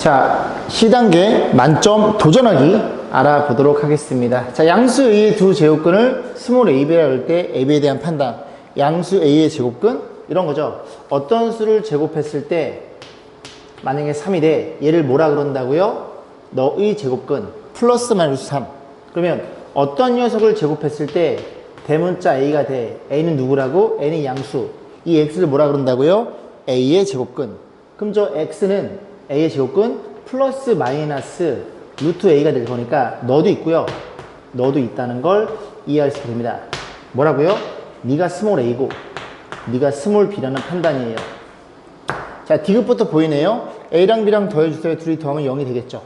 자, C단계 만점 도전하기 알아보도록 하겠습니다. 자, 양수 A의 두 제곱근을 스몰 ab라고 할 때 ab에 대한 판단. 양수 A의 제곱근 이런 거죠. 어떤 수를 제곱했을 때 만약에 3이 돼. 얘를 뭐라 그런다고요? 너의 제곱근 플러스 마이너스 3. 그러면 어떤 녀석을 제곱했을 때 대문자 A가 돼. A는 누구라고? A는 양수. 이 X를 뭐라 그런다고요? A의 제곱근. 그럼 저 X는 A의 제곱근 플러스 마이너스 루트 A가 될 거니까 너도 있고요. 너도 있다는 걸 이해할 수 있게 됩니다. 뭐라고요? 네가 스몰 A고 네가 스몰 B라는 판단이에요. 자, 디귿부터 보이네요. A랑 B랑 더해주세요. 둘이 더하면 0이 되겠죠.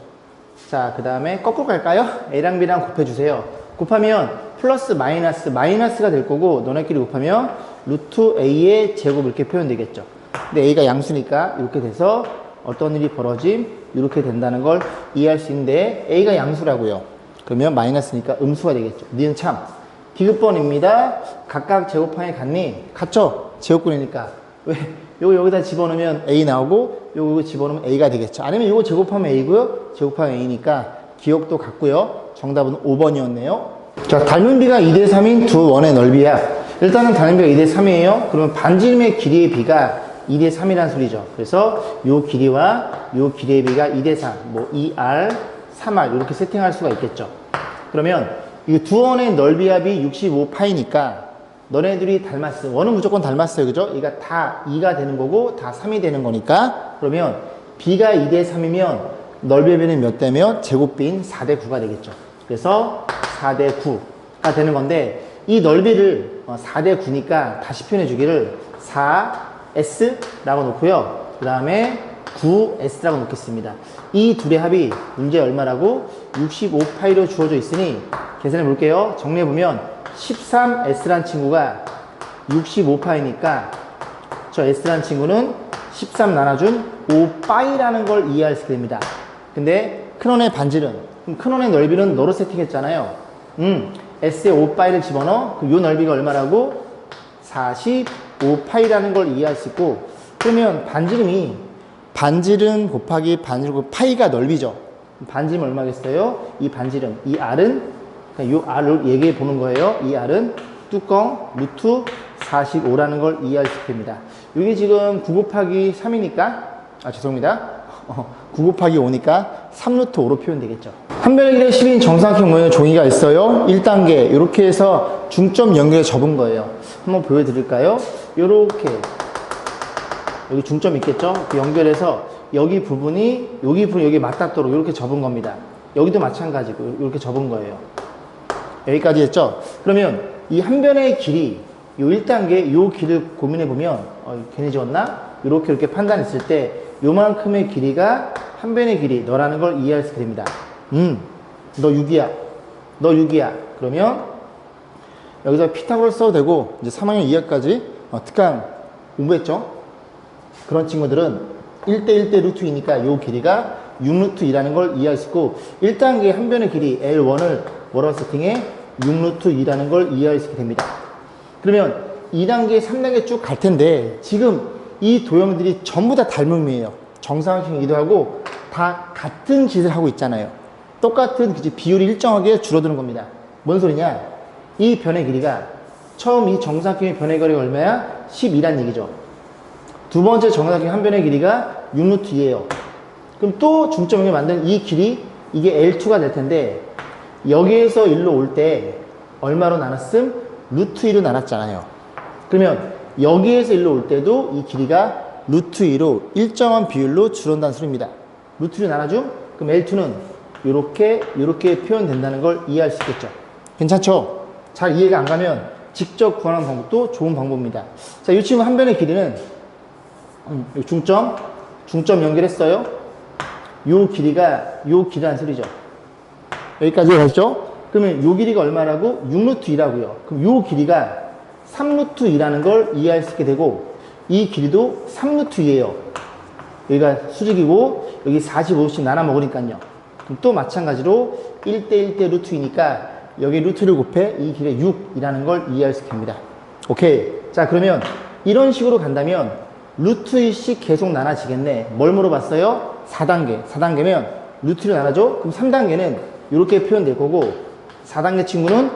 자, 그 다음에 거꾸로 갈까요? A랑 B랑 곱해주세요. 곱하면 플러스 마이너스가 될 거고 너네끼리 곱하면 루트 A의 제곱 이렇게 표현되겠죠. 근데 A가 양수니까 이렇게 돼서 어떤 일이 벌어짐? 이렇게 된다는 걸 이해할 수 있는데 A가 양수라고요. 그러면 마이너스니까 음수가 되겠죠. 니은 참. 디귿번입니다. 각각 제곱항에 같니? 같죠? 제곱근이니까. 왜? 요거 여기다 집어넣으면 A 나오고 요거 집어넣으면 A가 되겠죠. 아니면 요거 제곱하면 A고요. 제곱하면 A니까 기억도 같고요. 정답은 5번이었네요. 자, 닮은 비가 2대 3인 두 원의 넓이야. 일단은 닮은 비가 2대 3이에요. 그러면 반지름의 길이의 비가 2대 3이라는 소리죠. 그래서 요 길이와 요 길이의 비가 2대 3, 뭐 2R, 3R 이렇게 세팅할 수가 있겠죠. 그러면 이 두 원의 넓이 합이 65파이니까 너네들이 닮았어. 원은 무조건 닮았어요. 그죠? 얘가 다 2가 되는 거고 다 3이 되는 거니까 그러면 B가 2대 3이면 넓이의 비는 몇 대면 제곱비인 4대 9가 되겠죠. 그래서 4대 9가 되는 건데 이 넓이를 4대 9니까 다시 표현해 주기를 4S라고 놓고요. 그 다음에 9S라고 놓겠습니다. 이 둘의 합이 문제 얼마라고? 65파이로 주어져 있으니 계산해 볼게요. 정리해 보면 13S란 친구가 65파이니까 저 S란 친구는 13 나눠준 5파이라는 걸 이해할 수 있게 됩니다. 근데 큰원의 반지름, 그럼 큰원의 넓이는 너로 세팅했잖아요. S에 5파이를 집어넣어. 그럼 요 넓이가 얼마라고? 45파이라는 걸 이해할 수 있고 그러면 반지름 곱하기 반지름 곱하기 파이가 넓이죠. 반지름 얼마겠어요? 이 반지름, 이 R은 이 R을 얘기해 보는 거예요. 이 R은 뚜껑 루트 45라는 걸 이해할 수 있게 됩니다. 이게 지금 9 곱하기 3이니까 죄송합니다. 9 곱하기 5니까 3루트 5로 표현되겠죠. 한 변의 길이의 10인 정삼각형 모양의 종이가 있어요. 1단계 이렇게 해서 중점 연결에 접은 거예요. 한번 보여드릴까요? 이렇게 여기 중점 있겠죠? 그 연결해서 여기 부분이 여기 맞닿도록 이렇게 접은 겁니다. 여기도 마찬가지고 이렇게 접은 거예요. 여기까지 했죠? 그러면 이 한 변의 길이 요 1단계 요 길을 고민해 보면 괜히 지웠나? 이렇게 판단했을 때 요만큼의 길이가 한 변의 길이 너라는 걸 이해할 수 있게 됩니다. 너 6이야. 너 6이야. 그러면 여기서 피타고를 써도 되고 이제 3학년 2학까지 특강 공부했죠? 그런 친구들은 1대1대 루트 2니까 요 길이가 6루트 2라는 걸 이해할 수 있고 1단계 한 변의 길이 L1을 뭐라고 세팅해? 6루트 2라는 걸 이해할 수 있게 됩니다. 그러면 2단계, 3단계 쭉 갈 텐데 지금 이 도형들이 전부 다 닮음이에요. 정사각형이기도 하고 다 같은 짓을 하고 있잖아요. 똑같은 비율이 일정하게 줄어드는 겁니다. 뭔 소리냐? 이 변의 길이가 처음 이 정사각형의 변의 거리가 얼마야? 12란 얘기죠. 두 번째 정사각형 한 변의 길이가 6루트 2예요. 그럼 또 중점을 만든 이 길이 이게 L2가 될 텐데 여기에서 1로 올 때 얼마로 나눴음? 루트 2로 나눴잖아요. 그러면 여기에서 1로 올 때도 이 길이가 루트 2로 일정한 비율로 줄어든다는 소리입니다. 루트 2로 나눠줌? 그럼 L2는 이렇게 표현된다는 걸 이해할 수 있겠죠. 괜찮죠? 잘 이해가 안 가면 직접 구하는 방법도 좋은 방법입니다. 자, 이 친구 한 변의 길이는 중점 연결했어요. 요 길이라는 소리죠. 여기까지 가시죠? 그러면 요 길이가 얼마라고? 6루트 2라고요. 그럼 요 길이가 3루트 2라는 걸 이해할 수 있게 되고 이 길이도 3루트 2예요. 여기가 수직이고 여기 45도씩 나눠 먹으니까요. 그럼 또 마찬가지로 1대1대 루트 2니까 여기 루트를 곱해 이 길에 6이라는 걸 이해할 수 있게 됩니다. 오케이. 자, 그러면 이런 식으로 간다면 루트 2씩 계속 나눠지겠네. 뭘 물어봤어요? 4단계. 4단계면 루트를 나눠줘. 그럼 3단계는 이렇게 표현될 거고 4단계 친구는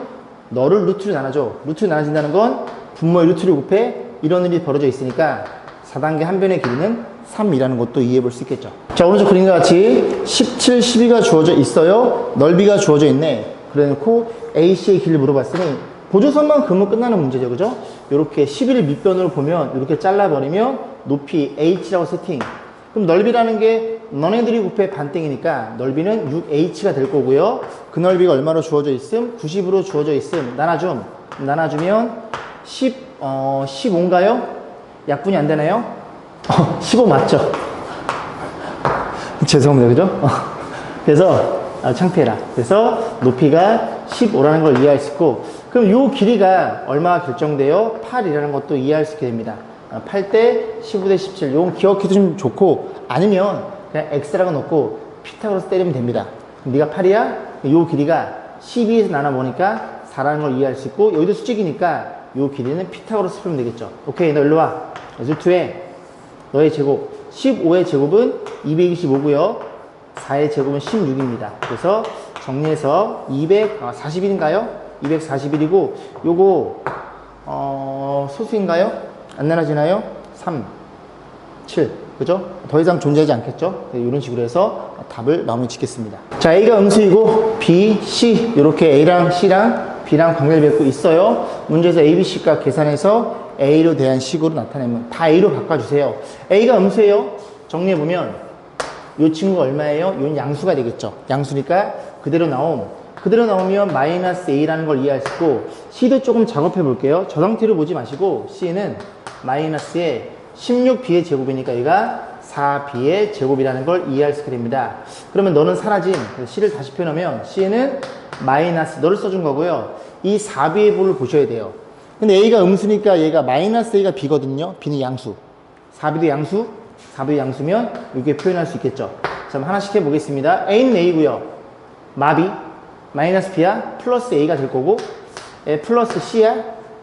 너를 루트를 나눠줘. 루트를 나눠진다는 건 분모의 루트를 곱해 이런 일이 벌어져 있으니까 4단계 한 변의 길이는 3이라는 것도 이해해 볼 수 있겠죠. 자, 오른쪽 그림과 같이 17, 12가 주어져 있어요. 넓이가 주어져 있네. 그래 놓고 AC의 길을 물어봤으니 보조선만 그으면 끝나는 문제죠. 그죠? 이렇게 11을 밑변으로 보면 이렇게 잘라버리면 높이 H라고 세팅. 그럼 넓이라는 게 너네들이 곱해 반땡이니까 넓이는 6H가 될 거고요. 그 넓이가 얼마로 주어져 있음? 90으로 주어져 있음. 나눠주면 15인가요? 약분이 안 되나요? 15 맞죠? 죄송합니다. 그죠? 그래서 창피해라. 그래서 높이가 15라는 걸 이해할 수 있고 그럼 요 길이가 얼마가 결정돼요? 8이라는 것도 이해할 수 있게 됩니다. 8대 15대 17 요건 기억해도 좀 좋고 아니면 그냥 x라고 놓고 피타고라스 때리면 됩니다. 네가 8이야? 요 길이가 12에서 나눠보니까 4라는 걸 이해할 수 있고 여기도 수직이니까 요 길이는 피타고라스 풀면 되겠죠. 오케이, 너 일로 와. 루트에 너의 제곱 15의 제곱은 225고요 4의 제곱은 16입니다. 그래서 정리해서 241인가요? 241이고 요거 소수인가요? 안 나눠지나요? 3, 7 그죠? 더 이상 존재하지 않겠죠? 네, 이런 식으로 해서 답을 마무리 짓겠습니다. 자, A가 음수이고 B, C 이렇게 A랑 C랑 B랑 관계를 맺고 있어요. 문제에서 A, B, C 값 계산해서 A로 대한 식으로 나타내면 다 A로 바꿔주세요. A가 음수예요. 정리해보면 이 친구가 얼마예요? 이건 양수가 되겠죠. 양수니까 그대로 나오면 마이너스 A라는 걸 이해할 수 있고 C도 조금 작업해 볼게요. 저 상태로 보지 마시고 C는 마이너스에 16B의 제곱이니까 얘가 4B의 제곱이라는 걸 이해할 수 있게 됩니다. 그러면 너는 사라짐. C를 다시 표현하면 C는 마이너스 너를 써준 거고요. 이 4B의 볼을 보셔야 돼요. 근데 A가 음수니까 얘가 마이너스 A가 B거든요. B는 양수. 4B도 양수? 4B도 양수면 이렇게 표현할 수 있겠죠. 자, 그럼 하나씩 해보겠습니다. A는 A고요. 마비, 마이너스 B야 플러스 A가 될 거고 플러스 C야.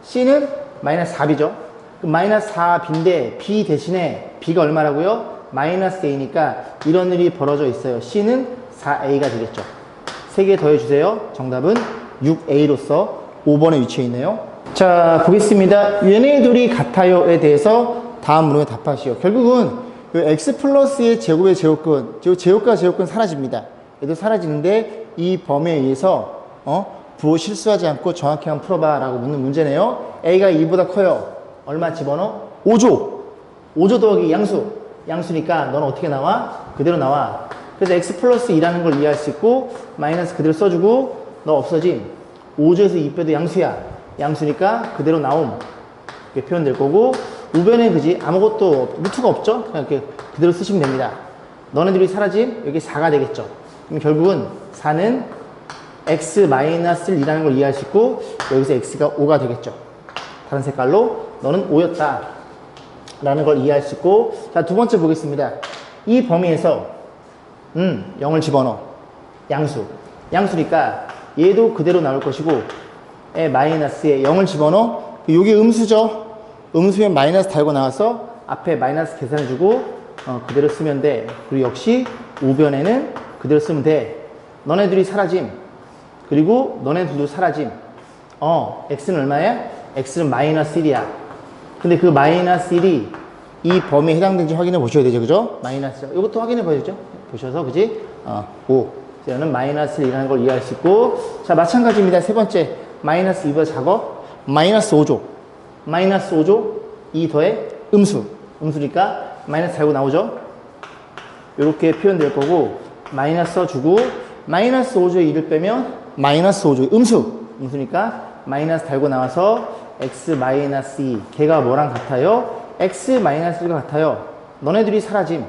C는 마이너스 4B죠. 그럼 마이너스 4B인데 B 대신에 B가 얼마라고요? 마이너스 A니까 이런 일이 벌어져 있어요. C는 4A가 되겠죠. 3개 더해주세요. 정답은 6A로서 5번에 위치해 있네요. 자, 보겠습니다. 얘네 둘이 같아요에 대해서 다음 문항에 답하시오. 결국은 이 x 플러스의 제곱의 제곱근, 제곱과 제곱근 사라집니다. 얘도 사라지는데 이 범위에 의해서 부호 실수하지 않고 정확히 한번 풀어봐 라고 묻는 문제네요. A가 2보다 커요. 얼마 집어넣어? 5조. 5조 더하기 양수니까 너는 어떻게 나와? 그대로 나와. 그래서 x 플러스 2라는 걸 이해할 수 있고 마이너스 그대로 써주고 너 없어짐. 5조에서 2 빼도 양수니까 그대로 나옴. 이렇게 표현될 거고 우변에 그지 아무것도 루트가 없죠? 그냥 이렇게 그대로 쓰시면 됩니다. 너네들이 사라짐 여기 4가 되겠죠. 그럼 결국은 4는 x-1이라는 걸 이해할 수 있고 여기서 x가 5가 되겠죠. 다른 색깔로 너는 5였다 라는 걸 이해할 수 있고 자, 두 번째 보겠습니다. 이 범위에서 0을 집어넣어. 양수니까 얘도 그대로 나올 것이고 마이너스에 0을 집어넣어. 이게 음수죠. 음수면 마이너스 달고 나와서 앞에 마이너스 계산해주고 그대로 쓰면 돼. 그리고 역시 우변에는 그대로 쓰면 돼. 너네들이 사라짐. 그리고 너네들도 사라짐. x는 얼마야? x는 마이너스 1이야. 근데 그 마이너스 1이 이 범위에 해당되는지 확인해 보셔야 되죠. 그죠? 마이너스. 이것도 확인해 보셔야죠. 보셔서, 그지? 5. 저는 마이너스 1이라는 걸 이해할 수 있고. 자, 마찬가지입니다. 세 번째. 마이너스 2보다 작어? 마이너스 5조. 마이너스 5조? 2 더해? 음수니까 마이너스 달고 나오죠? 이렇게 표현될 거고, 마이너스 써주고, 마이너스 5조에 2를 빼면 마이너스 5조. 음수니까 마이너스 달고 나와서 x 마이너스 2. 걔가 뭐랑 같아요? x 마이너스 1과 같아요. 너네들이 사라짐.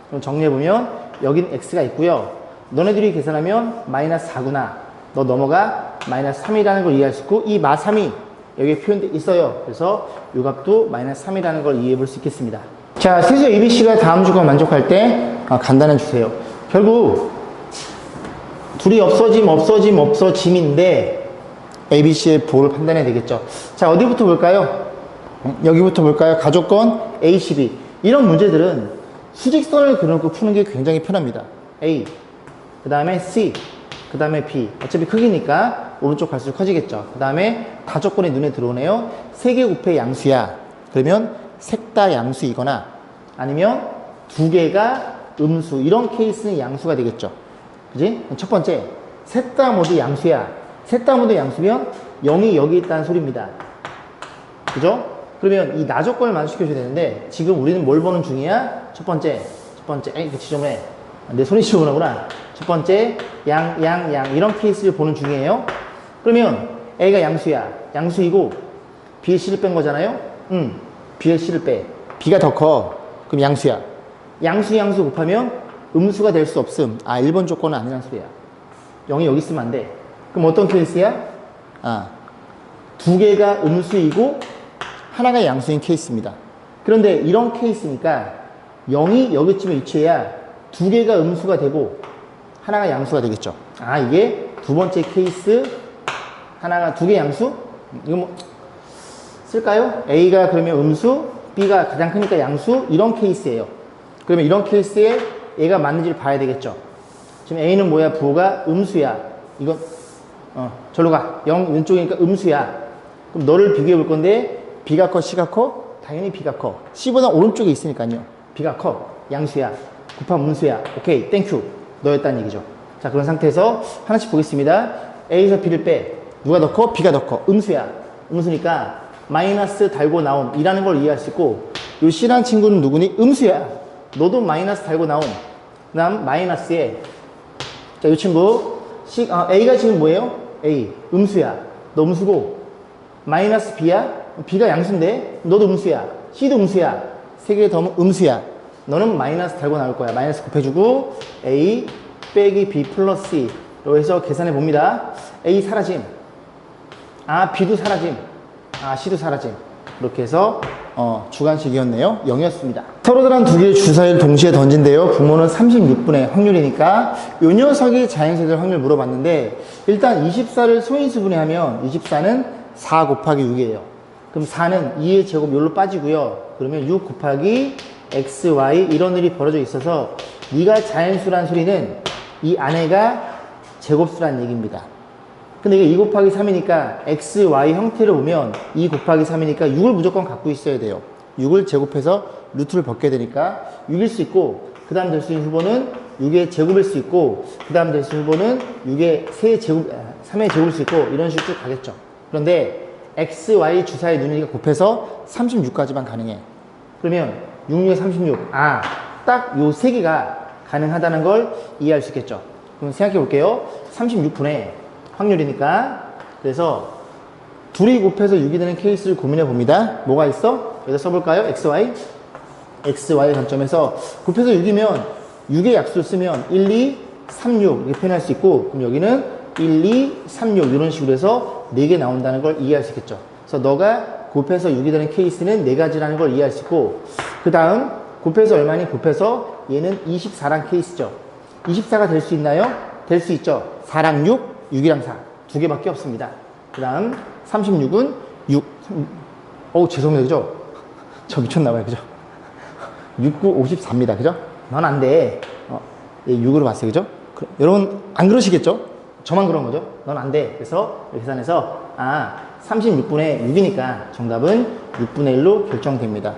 그럼 정리해보면 여긴 x가 있고요. 너네들이 계산하면 마이너스 4구나. 너 넘어가 마이너스 3이라는 걸 이해할 수 있고 이 마3이 여기에 표현되어 있어요. 그래서 이 값도 마이너스 3이라는 걸 이해해 볼 수 있겠습니다. 자, 세수 ABC가 다음 조건 만족할 때 간단해 주세요. 결국 둘이 없어짐인데 ABC의 부호를 판단해야 되겠죠. 자, 어디부터 볼까요? 여기부터 볼까요? 가족건 A, C, B. 이런 문제들은 수직선을 그려놓고 푸는 게 굉장히 편합니다. A, 그 다음에 C, 그 다음에 B. 어차피 크기니까 오른쪽 갈수록 커지겠죠. 그 다음에 다 조건이 눈에 들어오네요. 3개 곱해 양수야. 그러면 셋 다 양수이거나 아니면 2개가 음수. 이런 케이스는 양수가 되겠죠. 그지? 첫 번째, 셋 다 모두 양수야. 셋 다 모두 양수면 0이 여기 있다는 소리입니다. 그죠? 그러면 이 나 조건을 만족시켜줘야 되는데 지금 우리는 뭘 보는 중이야? 첫 번째, 에이, 그 지점에 내 손이 지저분하구나. 첫 번째, 양 이런 케이스를 보는 중이에요. 그러면 A가 양수야. 양수이고 B의 C를 뺀 거잖아요. B의 C를 빼. B가 더 커. 그럼 양수야. 양수 곱하면 음수가 될 수 없음. 아, 1번 조건은 아니란 소리야. 0이 여기 있으면 안 돼. 그럼 어떤 케이스야? 2개가 음수이고 하나가 양수인 케이스입니다. 그런데 이런 케이스니까 0이 여기쯤에 위치해야 2개가 음수가 되고 하나가 양수가 되겠죠. 아, 이게 두 번째 케이스. 하나가 2개 양수? 이거 뭐 쓸까요? A가 그러면 음수, B가 가장 크니까 양수. 이런 케이스예요. 그러면 이런 케이스에 얘가 맞는지를 봐야 되겠죠. 지금 A는 뭐야? 부호가 음수야. 이건 절로 가. 0 왼쪽이니까 음수야. 그럼 너를 비교해 볼 건데 B가 커, C가 커? 당연히 B가 커. C보다 오른쪽에 있으니까요. B가 커. 양수야. 곱하면 음수야. 오케이, 땡큐. 너였다는 얘기죠. 자, 그런 상태에서 하나씩 보겠습니다. A에서 B를 빼. 누가 더 커? B가 더 커. 음수야. 음수니까 마이너스 달고 나옴 이라는 걸 이해할 수 있고, 요 C라는 친구는 누구니? 음수야. 너도 마이너스 달고 나옴. 그 다음 마이너스에, 자, 이 친구 A가 지금 뭐예요? A 음수야. 너 음수고 마이너스 B야? B가 양수인데 너도 음수야. C도 음수야. 3개 더하면 음수야. 너는 마이너스 달고 나올 거야. 마이너스 곱해주고 A 빼기 B 플러스 C로 해서 계산해 봅니다. A 사라짐. 아, B도 사라짐. 아, C도 사라짐. 이렇게 해서 주관식이었네요. 0이었습니다. 서로들 두 개의 주사위를 동시에 던진대요. 부모는 36분의 확률이니까 요 녀석이 자연수에 될 확률 물어봤는데, 일단 24를 소인수분해하면 24는 4 곱하기 6이에요. 그럼 4는 2의 제곱 여기로 빠지고요. 그러면 6 곱하기 x, y 이런 일이 벌어져 있어서 네가 자연수란 소리는 이 안에가 제곱수란 얘기입니다. 근데 이게 2 곱하기 3이니까 x, y 형태를 보면 2 곱하기 3이니까 6을 무조건 갖고 있어야 돼요. 6을 제곱해서 루트를 벗게 되니까 6일 수 있고, 그 다음 될 수 있는 후보는 6의 제곱일 수 있고, 그 다음 될 수 있는 후보는 6의 3의 제곱일 수 있고, 이런 식으로 쭉 가겠죠. 그런데 x, y 주사의 눈이니까 곱해서 36까지만 가능해. 그러면 6, 6에 36. 아, 딱 요 3개가 가능하다는 걸 이해할 수 있겠죠. 그럼 생각해 볼게요. 36분의 확률이니까. 그래서 둘이 곱해서 6이 되는 케이스를 고민해 봅니다. 뭐가 있어? 여기다 써볼까요? XY. XY 관점에서 곱해서 6이면 6의 약수를 쓰면 1, 2, 3, 6 이렇게 표현할 수 있고, 그럼 여기는 1, 2, 3, 6 이런 식으로 해서 4개 나온다는 걸 이해할 수 있겠죠. 그래서 너가 곱해서 6이 되는 케이스는 4가지라는 걸 이해할 수 있고, 그 다음 곱해서 얼마니? 곱해서 얘는 24란 케이스죠. 24가 될 수 있나요? 될 수 있죠. 4랑 6, 6이랑 4 두 개밖에 없습니다. 그 다음 36은 6. 어우, 죄송합니다. 그죠? 저 미쳤나봐요. 그죠? 6, 9, 54입니다. 그죠? 넌 안 돼. 얘 6으로 봤어요. 그죠? 여러분 안 그러시겠죠? 저만 그런 거죠? 넌 안 돼. 그래서 계산해서 36분의 6이니까 정답은 6분의 1로 결정됩니다.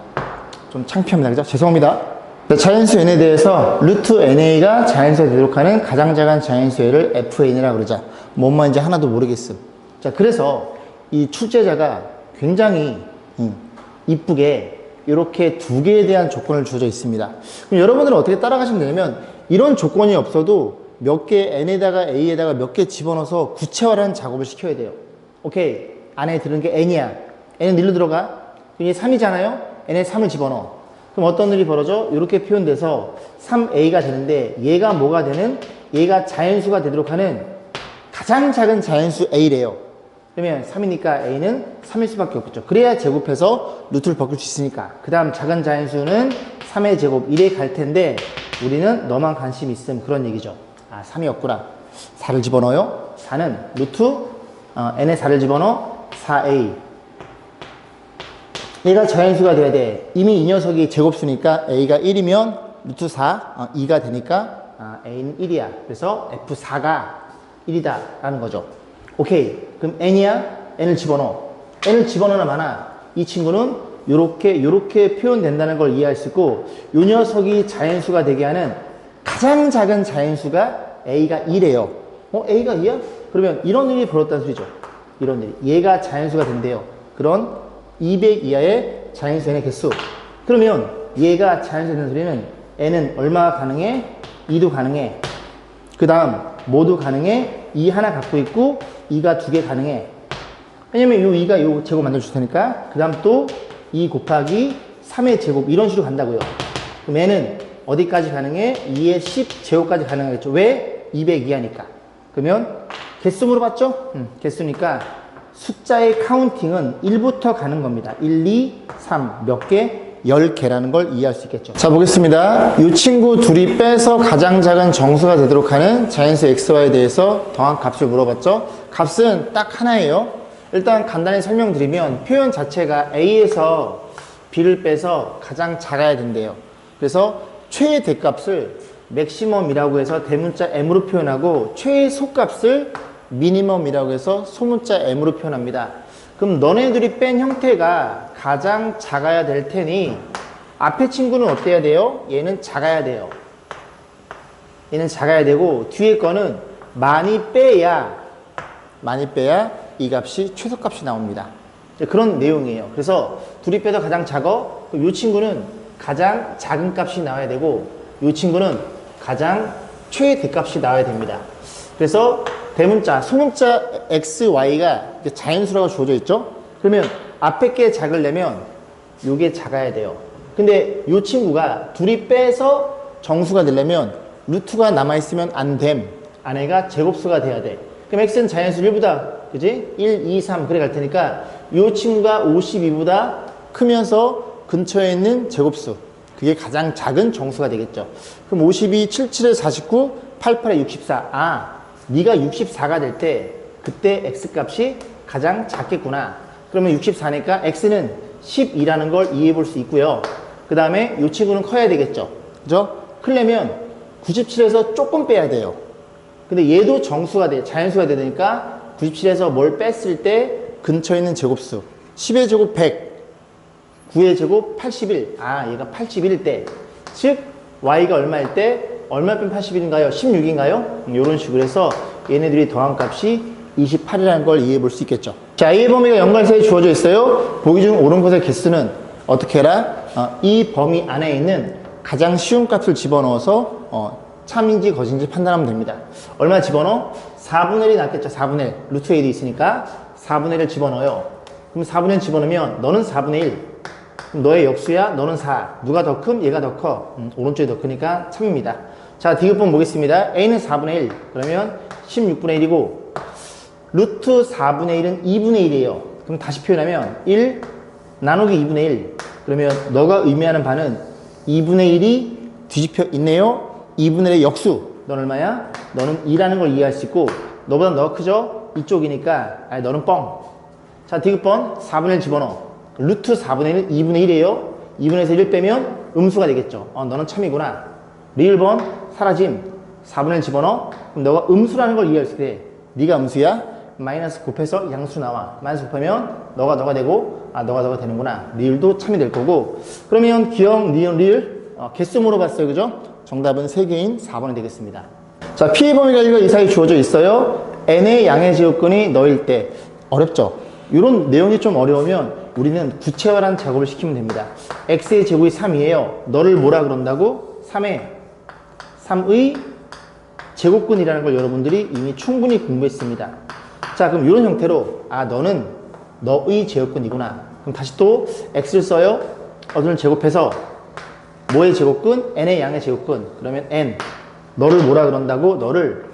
좀 창피합니다. 그죠? 죄송합니다. 자연수 n에 대해서 루트 na가 자연수가 되도록 하는 가장 작은 자연수를 fn이라고 그러자. 뭔 말인지 하나도 모르겠음. 자, 그래서 이 출제자가 굉장히 이쁘게 이렇게 두 개에 대한 조건을 주어져 있습니다. 그럼 여러분들은 어떻게 따라가시면 되냐면, 이런 조건이 없어도 몇 개 n에다가 a에다가 몇 개 집어넣어서 구체화라는 작업을 시켜야 돼요. 오케이, 안에 들은 게 n이야. n은 1로 들어가. 이게 3이잖아요. n에 3을 집어넣어. 그럼 어떤 일이 벌어져? 이렇게 표현돼서 3a가 되는데, 얘가 뭐가 되는? 얘가 자연수가 되도록 하는 가장 작은 자연수 a래요. 그러면 3이니까 a는 3일 수밖에 없겠죠. 그래야 제곱해서 루트를 벗길 수 있으니까. 그 다음 작은 자연수는 3의 제곱 1에 갈 텐데, 우리는 너만 관심 있음, 그런 얘기죠. 3이 없구나. 4를 집어넣어요. 4는 루트 n에 4를 집어넣어 4a. 얘가 자연수가 돼야 돼. 이미 이 녀석이 제곱수니까 a가 1이면 루트 4, 2가 되니까 A는 1이야. 그래서 F4가 1이다 라는 거죠. 오케이. 그럼 N이야? N을 집어넣어. N을 집어넣으나 마나 이 친구는 요렇게 표현된다는 걸 이해할 수 있고, 요 녀석이 자연수가 되게 하는 가장 작은 자연수가 A가 2래요. A가 2야? 그러면 이런 일이 벌어졌다는 소리죠. 이런 일이. 얘가 자연수가 된대요. 그런 200 이하의 자연수 N의 개수. 그러면 얘가 자연수가 되는 소리는 N은 얼마가 가능해? 2도 가능해. 그 다음 뭐도 가능해? 2 하나 갖고 있고 2가 2개 가능해. 왜냐면 요 2가 요 제곱 만들어줄 테니까. 그 다음 또 2 곱하기 3의 제곱 이런 식으로 간다고요. 그럼 N은 어디까지 가능해? 2의 10 제곱까지 가능하겠죠. 왜? 200 이하니까. 그러면 개수 물어봤죠? 개수니까 숫자의 카운팅은 1부터 가는 겁니다. 1, 2, 3 몇 개? 10개라는 걸 이해할 수 있겠죠. 자, 보겠습니다. 이 친구 둘이 빼서 가장 작은 정수가 되도록 하는 자연수 xy에 대해서 더한 값을 물어봤죠. 값은 딱 하나예요. 일단 간단히 설명드리면 표현 자체가 a에서 b를 빼서 가장 작아야 된대요. 그래서 최애 대값을 맥시멈이라고 해서 대문자 m으로 표현하고 최소값을 미니멈이라고 해서 소문자 m으로 표현합니다. 그럼 너네들이 뺀 형태가 가장 작아야 될 테니 앞에 친구는 어때야 돼요? 얘는 작아야 돼요. 얘는 작아야 되고 뒤에 거는 많이 빼야 이 값이 최소값이 나옵니다. 그런 내용이에요. 그래서 둘이 빼도 가장 작어. 그럼 이 친구는 가장 작은 값이 나와야 되고 이 친구는 가장 최대 값이 나와야 됩니다. 그래서 대문자, 소문자 x, y가 자연수라고 주어져 있죠? 그러면 앞에 게 작으려면 요게 작아야 돼요. 근데 이 친구가 둘이 빼서 정수가 되려면 루트가 남아있으면 안 됨. 안에가 제곱수가 돼야 돼. 그럼 x는 자연수 1보다, 그지? 1, 2, 3 그래 갈 테니까 이 친구가 52보다 크면서 근처에 있는 제곱수. 그게 가장 작은 정수가 되겠죠. 그럼 52, 77에 49, 88에 64. 네가 64가 될 때 그때 x값이 가장 작겠구나. 그러면 64니까 x는 12라는 걸 이해해 볼 수 있고요. 그 다음에 이 친구는 커야 되겠죠. 그죠? 크려면 97에서 조금 빼야 돼요. 근데 얘도 정수가 돼, 자연수가 되니까 97에서 뭘 뺐을 때 근처에 있는 제곱수 10의 제곱 100, 9의 제곱 81. 얘가 81일 때, 즉 y가 얼마일 때 얼마 빼면 81인가요? 16인가요? 이런 식으로 해서 얘네들이 더한 값이 28이라는 걸 이해해 볼 수 있겠죠. 자, A의 범위가 연관사에 주어져 있어요. 보기 중 옳은 것의 개수는 어떻게 해라? 이 범위 안에 있는 가장 쉬운 값을 집어넣어서 참인지 거짓인지 판단하면 됩니다. 얼마 집어넣어? 4분의 1이 낫겠죠. 4분의 1. 루트 1이 있으니까 4분의 1을 집어넣어요. 그럼 4분의 1 집어넣으면 너는 4분의 1. 그럼 너의 역수야. 너는 4. 누가 더 큼? 얘가 더 커. 오른쪽이 더 크니까 참입니다. 자, 디귿번 보겠습니다. A는 4분의 1. 그러면 16분의 1이고 루트 4분의 1은 2분의 1이에요. 그럼 다시 표현하면 1 나누기 2분의 1. 그러면 너가 의미하는 바는 2분의 1이 뒤집혀 있네요. 2분의 1의 역수. 넌 얼마야? 너는 2라는 걸 이해할 수 있고 너보다 너가 크죠? 이쪽이니까 너는 뻥. 자, 디귿번 4분의 1 집어넣어. 루트 4분의 1은 2분의 1이에요. 2분의 1에서 1 빼면 음수가 되겠죠. 너는 참이구나. 리을번 사라짐. 4분의 1 집어넣어. 그럼 너가 음수라는 걸 이해할 수 있게 돼. 네가 음수야. 마이너스 곱해서 양수 나와. 마이너스 곱하면 너가 되고 너가 되는구나. 리을도 참이 될 거고. 그러면 기억, 니은, 리을 개수 물어봤어요. 그죠? 정답은 3개인 4번이 되겠습니다. 자, P의 범위가 1과 2 사이 주어져 있어요. N의 양의 제곱근이 너일 때. 어렵죠? 이런 내용이 좀 어려우면 우리는 구체화라는 작업을 시키면 됩니다. X의 제곱이 3이에요. 너를 뭐라 그런다고? 3의 제곱근이라는 걸 여러분들이 이미 충분히 공부했습니다. 자, 그럼 이런 형태로 너는 너의 제곱근이구나. 그럼 다시 또 X를 써요. 너를 제곱해서 뭐의 제곱근? N의 양의 제곱근. 그러면 N. 너를 뭐라 그런다고? 너를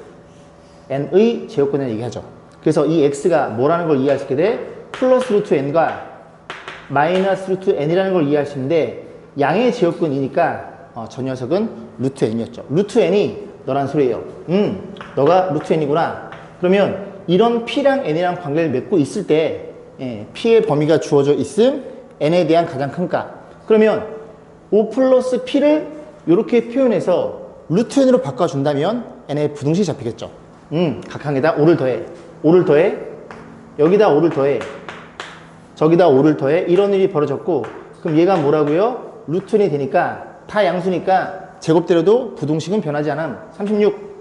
N의 제곱근이라고 얘기하죠. 그래서 이 X가 뭐라는 걸 이해할 수 있게 돼? 플러스 루트 N과 마이너스 루트 N이라는 걸 이해할 수 있는데 양의 제곱근이니까 저 녀석은 루트 N이었죠. 루트 N이 너란 소리예요. 너가 루트 N이구나. 그러면 이런 P랑 N이랑 관계를 맺고 있을 때 P의 범위가 주어져 있음 N에 대한 가장 큰 값. 그러면 5 플러스 P를 이렇게 표현해서 루트 n으로 바꿔준다면 n의 부등식이 잡히겠죠. 각항에다 5를 더해. 5를 더해. 여기다 5를 더해. 저기다 5를 더해. 이런 일이 벌어졌고, 그럼 얘가 뭐라고요? 루트 n이 되니까 다 양수니까 제곱되려도 부등식은 변하지 않음. 36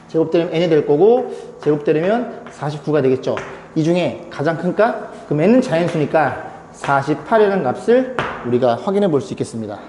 제곱되면 n이 될 거고, 제곱되면 49가 되겠죠. 이 중에 가장 큰 값? 그럼 n은 자연수니까 48이라는 값을 우리가 확인해 볼 수 있겠습니다.